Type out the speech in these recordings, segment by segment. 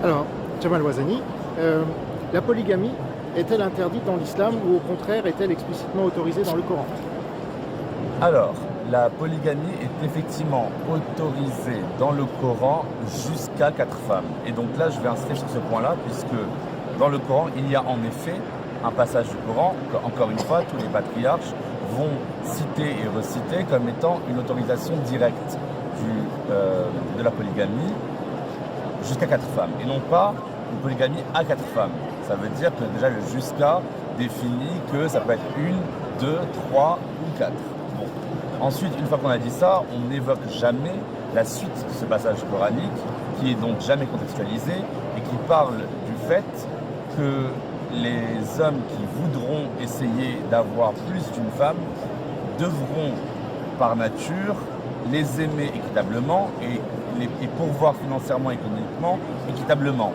Alors, Jamal Ouazani, la polygamie est-elle interdite dans l'islam ou au contraire est-elle explicitement autorisée dans le Coran? Alors, la polygamie est effectivement autorisée dans le Coran jusqu'à 4 femmes. Et donc là, je vais insister sur ce point-là, puisque dans le Coran, il y a en effet un passage du Coran que, encore une fois, tous les patriarches vont citer et reciter comme étant une autorisation directe de la polygamie jusqu'à 4 femmes, et non pas une polygamie à 4 femmes. Ça veut dire que déjà le jusqu'à définit que ça peut être 1, 2, 3 ou 4. Bon. Ensuite, une fois qu'on a dit ça, on n'évoque jamais la suite de ce passage coranique, qui est donc jamais contextualisé et qui parle du fait que les hommes qui voudront essayer d'avoir plus d'une femme devront par nature les aimer équitablement et les pourvoir financièrement et économiquement équitablement.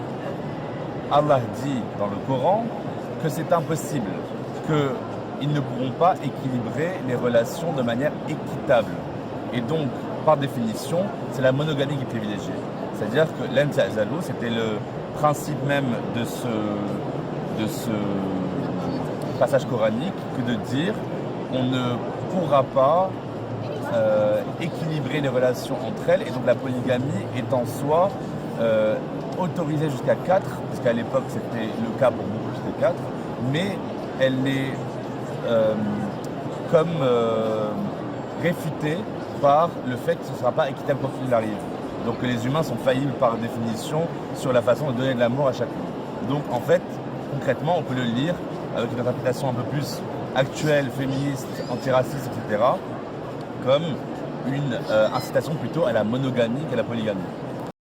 Allah dit dans le Coran que c'est impossible, qu'ils ne pourront pas équilibrer les relations de manière équitable. Et donc, par définition, c'est la monogamie qui est privilégiée. C'est-à-dire que l'intazalou, c'était le principe même de ce passage coranique, que de dire on ne pourra pas équilibrer les relations entre elles, et donc la polygamie est en soi autorisée jusqu'à 4, parce qu'à l'époque c'était le cas pour beaucoup, c'était 4, mais elle est réfutée par le fait que ce ne sera pas équitable quand il arrive. Donc les humains sont faillibles par définition sur la façon de donner de l'amour à chacun. Donc en fait, concrètement, on peut le lire avec une interprétation un peu plus actuelle, féministe, antiraciste, etc., comme une incitation plutôt à la monogamie qu'à la polygamie.